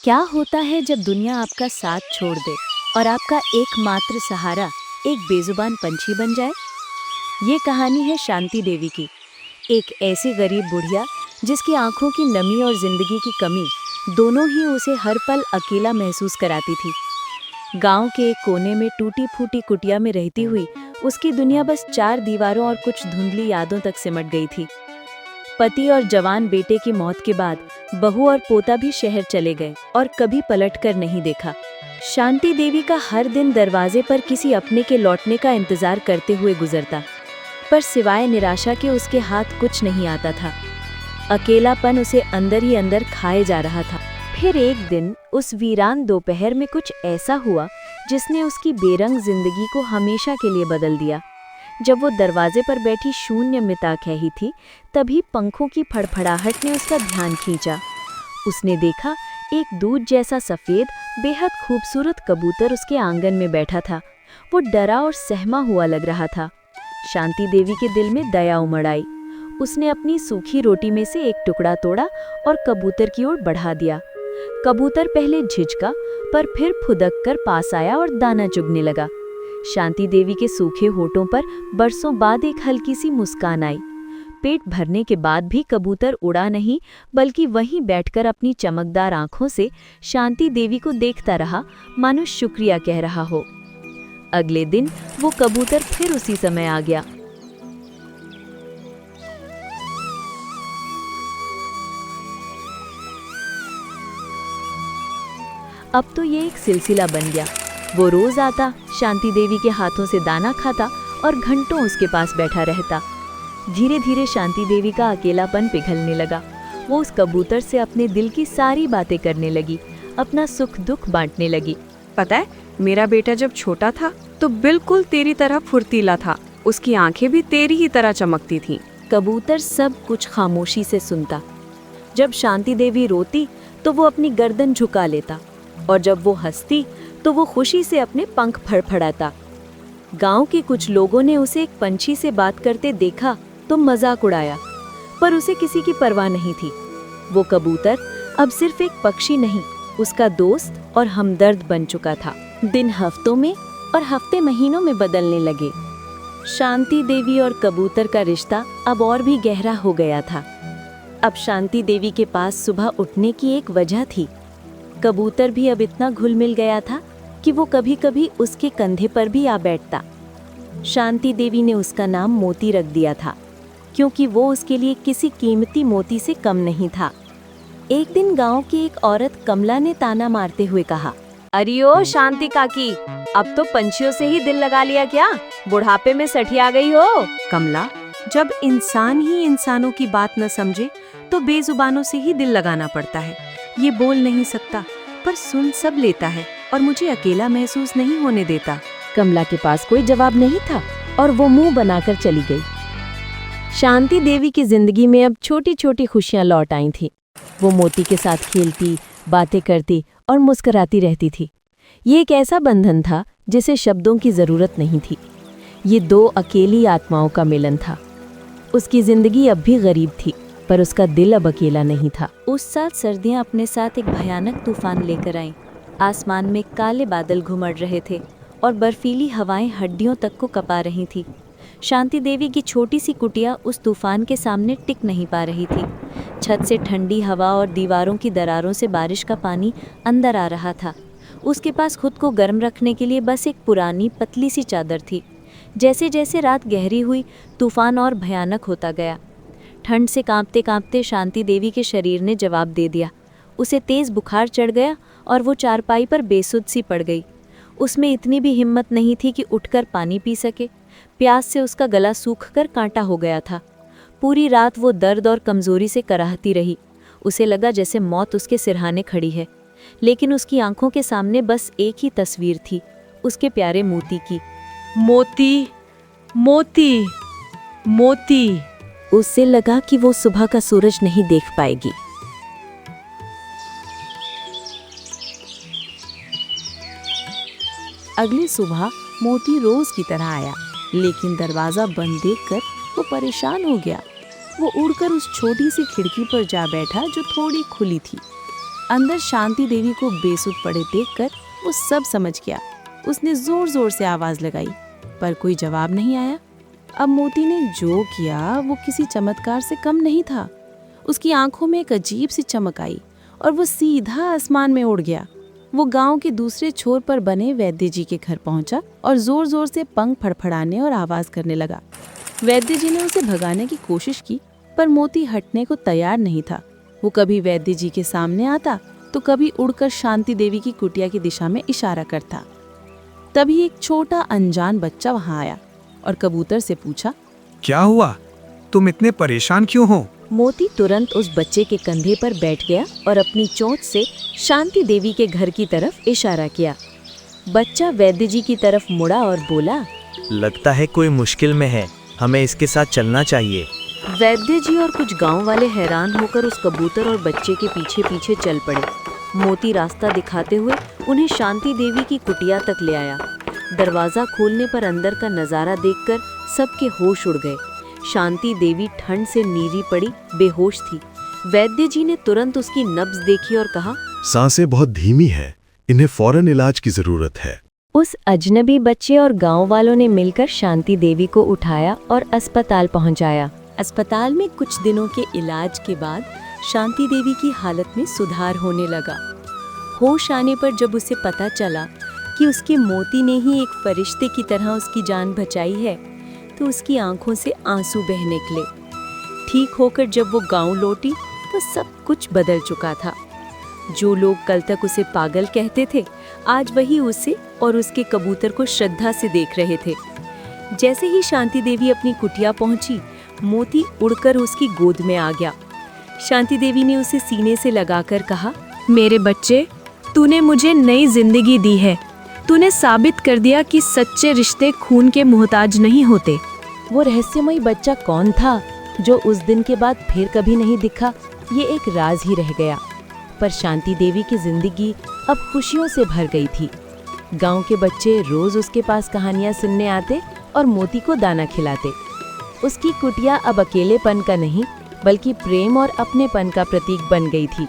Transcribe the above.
क्या होता है जब दुनिया आपका साथ छोड़ दे और आपका एकमात्र सहारा एक बेजुबान पंछी बन जाए? ये कहानी है शांति देवी की, एक ऐसी गरीब बुढ़िया जिसकी आंखों की नमी और जिंदगी की कमी दोनों ही उसे हर पल अकेला महसूस कराती थी। गांव के एक कोने में टूटी फूटी कुटिया में रहती हुई उसकी दुनिया बस 4 दीवारों और कुछ धुंधली यादों तक सिमट गई थी। पति और जवान बेटे की मौत के बाद बहू और पोता भी शहर चले गए और कभी पलटकर नहीं देखा। शांति देवी का हर दिन दरवाजे पर किसी अपने के लौटने का इंतजार करते हुए गुजरता, पर सिवाय निराशा के उसके हाथ कुछ नहीं आता था। अकेलापन उसे अंदर ही अंदर खाए जा रहा था। फिर एक दिन उस वीरान दोपहर में कुछ ऐसा हुआ जिसने उसकी बेरंग जिंदगी को हमेशा के लिए बदल दिया। जब वो दरवाजे पर बैठी शून्य मिता कही थी, तभी पंखों की फड़फड़ाहट ने उसका ध्यान खींचा। उसने देखा एक दूध जैसा सफेद बेहद खूबसूरत कबूतर उसके आंगन में बैठा था। वो डरा और सहमा हुआ लग रहा था। शांति देवी के दिल में दया उमड़ आई। उसने अपनी सूखी रोटी में से एक टुकड़ा तोड़ा और कबूतर की ओर बढ़ा दिया। कबूतर पहले झिझका, पर फिर फुदक कर पास आया और दाना चुगने लगा। शांति देवी के सूखे होठों पर बरसों बाद एक हल्की सी मुस्कान आई। पेट भरने के बाद भी कबूतर उड़ा नहीं, बल्कि वहीं बैठकर अपनी चमकदार आंखों से शांति देवी को देखता रहा, मानो शुक्रिया कह रहा हो। अगले दिन वो कबूतर फिर उसी समय आ गया। अब तो ये एक सिलसिला बन गया। वो रोज आता, शांति देवी के हाथों से दाना खाता और घंटों उसके पास बैठा रहता। धीरे धीरे शांति देवी का अकेलापन पिघलने लगा। वो उस कबूतर से अपने दिल की सारी बातें करने लगी, अपना सुख दुख बांटने लगी। पता है, मेरा बेटा जब छोटा था तो बिल्कुल तेरी तरह फुर्तीला था। उसकी आंखें भी तेरी ही तरह चमकती थीं। कबूतर सब कुछ खामोशी से सुनता। जब शांति देवी रोती तो वो अपनी गर्दन झुका लेता, और जब वो हंसती तो वो खुशी से अपने पंख फड़फड़ाता। गांव के कुछ लोगों ने उसे एक पंछी से बात करते देखा तो मजाक उड़ाया, पर उसे किसी की परवाह नहीं थी। वो कबूतर अब सिर्फ एक पक्षी नहीं, उसका दोस्त और हमदर्द बन चुका था। दिन हफ्तों में और हफ्ते महीनों में बदलने लगे। शांति देवी और कबूतर का रिश्ता अब और भी गहरा हो गया था। अब शांति देवी के पास सुबह उठने की एक वजह थी। कबूतर भी अब इतना घुल मिल गया था कि वो कभी कभी उसके कंधे पर भी आ बैठता। शांति देवी ने उसका नाम मोती रख दिया था, क्योंकि वो उसके लिए किसी कीमती मोती से कम नहीं था। एक दिन गांव की एक औरत कमला ने ताना मारते हुए कहा, अरे ओ शांति काकी, अब तो पंछियों से ही दिल लगा लिया क्या? बुढ़ापे में सठिया गई हो। कमला, जब इंसान ही इंसानों की बात न समझे तो बेजुबानों से ही दिल लगाना पड़ता है। ये बोल नहीं सकता, पर सुन सब लेता है और मुझे अकेला महसूस नहीं होने देता। कमला के पास कोई जवाब नहीं था और वो मुंह बनाकर चली गई। शांति देवी की जिंदगी में अब छोटी छोटी खुशियां लौट आई थीं। वो मोती के साथ खेलती, बातें करती और मुस्कुराती रहती थी। ये एक ऐसा बंधन था जिसे शब्दों की जरूरत नहीं थी। ये 2 अकेली आत्माओं का मिलन था। उसकी जिंदगी अब भी गरीब थी, पर उसका दिल अब अकेला नहीं था। उस साल सर्दियां अपने साथ एक भयानक तूफान लेकर आईं। आसमान में काले बादल घुमड़ रहे थे और बर्फीली हवाएं हड्डियों तक को कपा रही थी। शांति देवी की छोटी सी कुटिया उस तूफान के सामने टिक नहीं पा रही थी। छत से ठंडी हवा और दीवारों की दरारों से बारिश का पानी अंदर आ रहा था। उसके पास खुद को गर्म रखने के लिए बस एक पुरानी पतली सी चादर थी। जैसे जैसे रात गहरी हुई, तूफान और भयानक होता गया। ठंड से कांपते कांपते शांति देवी के शरीर ने जवाब दे दिया। उसे तेज बुखार चढ़ गया और वो चारपाई पर बेसुध सी पड़ गई। उसमें इतनी भी हिम्मत नहीं थी कि उठकर पानी पी सके। प्यास से उसका गला सूखकर कांटा हो गया था। पूरी रात वो दर्द और कमजोरी से कराहती रही। उसे लगा जैसे मौत उसके सिरहाने खड़ी है, लेकिन उसकी आंखों के सामने बस एक ही तस्वीर थी, उसके प्यारे मोती की। मोती, मोती, मोती। उससे लगा कि वो सुबह का सूरज नहीं देख पाएगी। अगली सुबह मोती रोज की तरह आया, लेकिन दरवाजा बंद देखकर वो परेशान हो गया। वो उड़कर उस छोटी सी खिड़की पर जा बैठा जो थोड़ी खुली थी। अंदर शांति देवी को बेसुध पड़े देखकर वो सब समझ गया। उसने जोर जोर से आवाज लगाई, पर कोई जवाब नहीं आया। अब मोती ने जो किया वो किसी चमत्कार से कम नहीं था। उसकी आंखों में एक अजीब सी चमक आई और वो सीधा आसमान में उड़ गया। वो गांव के दूसरे छोर पर बने वैद्य जी के घर पहुंचा और जोर जोर से पंख फड़फड़ाने और आवाज करने लगा। वैद्य जी ने उसे भगाने की कोशिश की, पर मोती हटने को तैयार नहीं था। वो कभी वैद्य जी के सामने आता तो कभी उड़कर शांति देवी की कुटिया की दिशा में इशारा करता। तभी एक छोटा अनजान बच्चा वहां आया और कबूतर से पूछा, क्या हुआ? तुम इतने परेशान क्यों हो? मोती तुरंत उस बच्चे के कंधे पर बैठ गया और अपनी चोंच से शांति देवी के घर की तरफ इशारा किया। बच्चा वैद्य जी की तरफ मुड़ा और बोला, लगता है कोई मुश्किल में है, हमें इसके साथ चलना चाहिए। वैद्य जी और कुछ गांव वाले हैरान होकर उस कबूतर और बच्चे के पीछे पीछे चल पड़े। मोती रास्ता दिखाते हुए उन्हें शांति देवी की कुटिया तक ले आया। दरवाजा खोलने पर अंदर का नजारा देखकर सबके होश उड़ गए। शांति देवी ठंड से नीरी पड़ी बेहोश थी। वैद्य जी ने तुरंत उसकी नब्ज देखी और कहा, सांसें बहुत धीमी है, इन्हें फौरन इलाज की जरूरत है। उस अजनबी बच्चे और गांव वालों ने मिलकर शांति देवी को उठाया और अस्पताल पहुंचाया। अस्पताल में कुछ दिनों के इलाज के बाद शांति देवी की हालत में सुधार होने लगा। होश आने पर जब उसे पता चला कि उसके मोती ने ही एक फरिश्ते की तरह उसकी जान बचाई है, तो उसकी आंखों से आंसू बह निकले। ठीक होकर जब वो गांव लौटी तो सब कुछ बदल चुका था। जो लोग कल तक उसे पागल कहते थे, आज वही उसे और उसके कबूतर को श्रद्धा से देख रहे थे। जैसे ही शांति देवी अपनी कुटिया पहुंची, मोती उड़कर उसकी गोद में आ गया। शांति देवी ने उसे सीने से लगाकर कहा, मेरे बच्चे, तूने मुझे नई जिंदगी दी है। तूने साबित कर दिया कि सच्चे रिश्ते खून के मोहताज नहीं होते। वो रहस्यमयी बच्चा कौन था जो उस दिन के बाद फिर कभी नहीं दिखा, ये एक राज ही रह गया। पर शांति देवी की जिंदगी अब खुशियों से भर गई थी। गांव के बच्चे रोज उसके पास कहानियां सुनने आते और मोती को दाना खिलाते। उसकी कुटिया अब अकेलेपन का नहीं, बल्कि प्रेम और अपनेपन का प्रतीक बन गई थी।